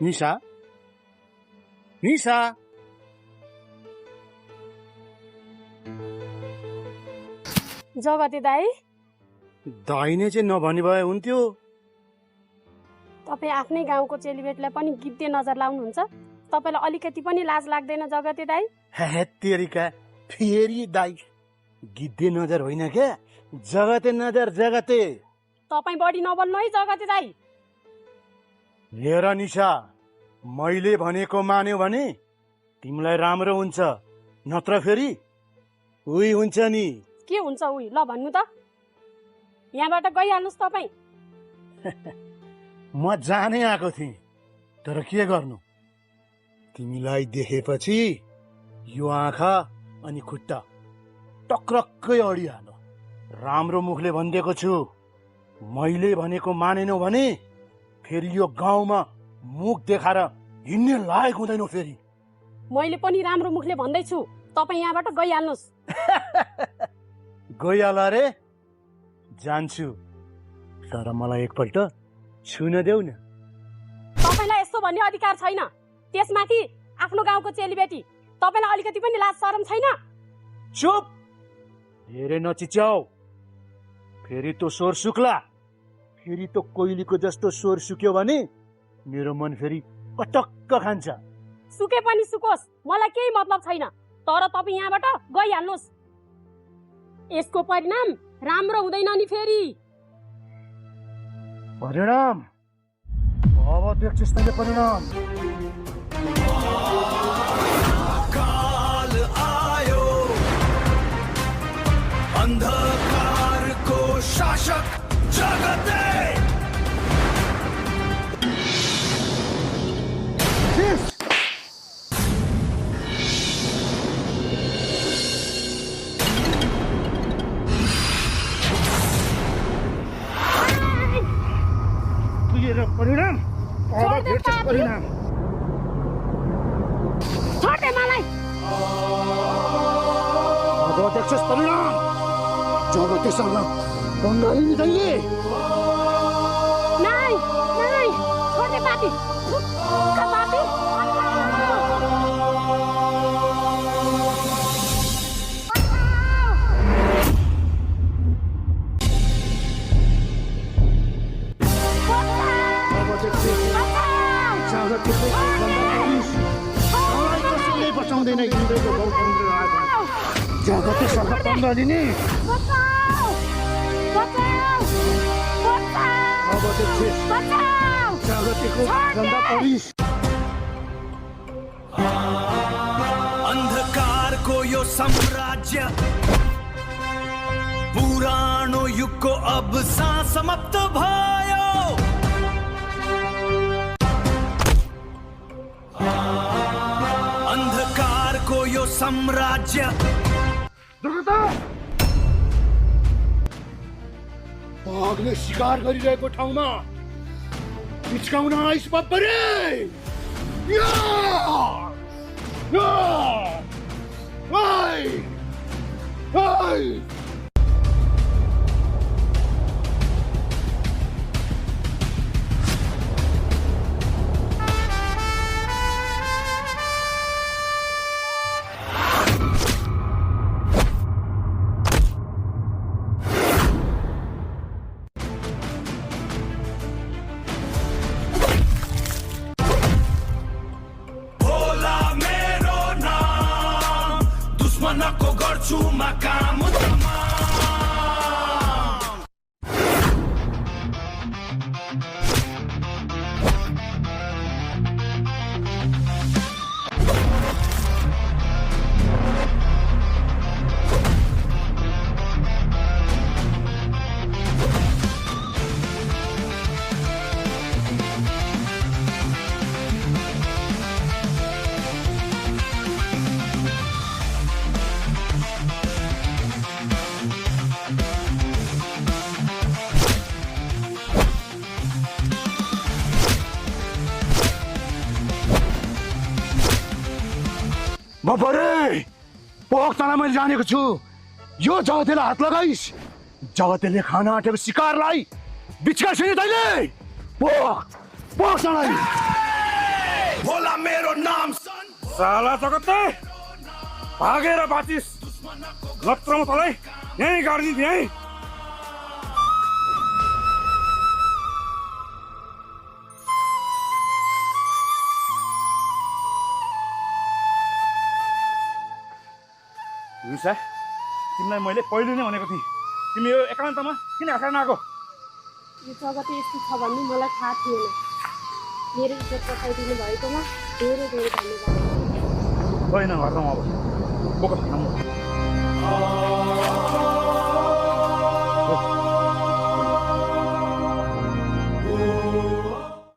निशा निशा जगते दाई दाइने चाहिँ नभनी भए हुन्थ्यो। तपाईँ आफ्नै गाउँको चेलीबेटीलाई पनि गिद्धे नजर लाउनुहुन्छ। तपाईँलाई अलिकति पनि लाज लाग्दैन जगते दाई? तेरिका फेरि दाइ गिद्धे नजर होइन क्या, जगते नजर जगते। तपाईँ बढी नबोल्नु है जगते दाई। हेर निशा, मैले भनेको मान्यो भने तिमीलाई राम्रो हुन्छ, नत्र फेरि उही हुन्छ नि। के हुन्छ उही? ल भन्नु त, यहाँबाट गइहाल्नुहोस् तपाईँ। म जानै आएको थिएँ, तर के गर्नु, तिमीलाई देखेपछि यो आँखा अनि खुट्टा टक्रक्कै अडिहाल्यो। राम्रो मुखले भनिदिएको छु, मैले भनेको मानेनौ भने फेरि यो गाउँमा मुख देखाएर हिँड्ने लायक हुँदैनौ फेरि। मैले पनि राम्रो मुखले भन्दैछु, तपाईँ यहाँबाट गइहाल्नुहोस्। गइहाल रे, जान्छु, तर मलाई एकपल्ट छुन देऊ न। तपाईँलाई यस्तो भन्ने अधिकार छैन, त्यसमाथि आफ्नो गाउँको चेलीबेटी। तपाईँलाई अलिकति पनि लाज शरम छैन? चुप, धेरै नचिच्याऊ, फेरि तो स्वर सुक्ला, फेरि तो कोइलीको जस्तो स्वर सुक्यो भने मेरो मन फेरि पटक्क खान्छ। सुके पनि सुकोस्, मलाई केही मतलब छैन, तर तपाईँ यहाँबाट गइहाल्नुहोस्। यसको परिणाम राम्रो हुँदैन नि फेरि। परिणाम अब देख्छस् तैँले परिणाम। काल आयो अंधकारको शासक जगते। परिणाम अब देख्छस् परिणाम। छोडे मलाई। अब देख्छस् परिणाम। जगतेसँग पंगा लिने तैँले। नाइ नाइ छोडे पापी, पापी। बचाउँदैन हिँडेको गौतमले आएको जगतेसँग पंगा लिने। अब देख्छस् जगतेको गन्दा परिस। अंधकारको यो साम्राज्य पुरानो युगको अब समाप्त भयो। अंधकारको यो साम्राज्य बाघले शिकार गरिरहेको ठाउँमा पिच्काउन आइस बब्बरे। दुश्मनको गर्छु म काम तमाम। बब्बरे, पोख्तालाई मैले जानेको छु, यो जगतेलाई हात लगाइस, जगतेले खान आँटेको शिकारलाई बिचकार्छ नि तैँले। पोख्तालाई। साला जगत्ते भागेर बाचिस नत्र म तँलाई यहीँ गाडिदिन्थेँ है। निशा, तिमीलाई मैले पहिले नै भनेको थिएँ, तिमी यो एकान्तमा किन आँखान आएको? यो जगत यस्तो छ भन्ने मलाई थाहा थिएन। मेरो इज्जत बचाइदिनु भएकोमा धेरै धेरै धन्यवाद। होइन घरमा अब बोक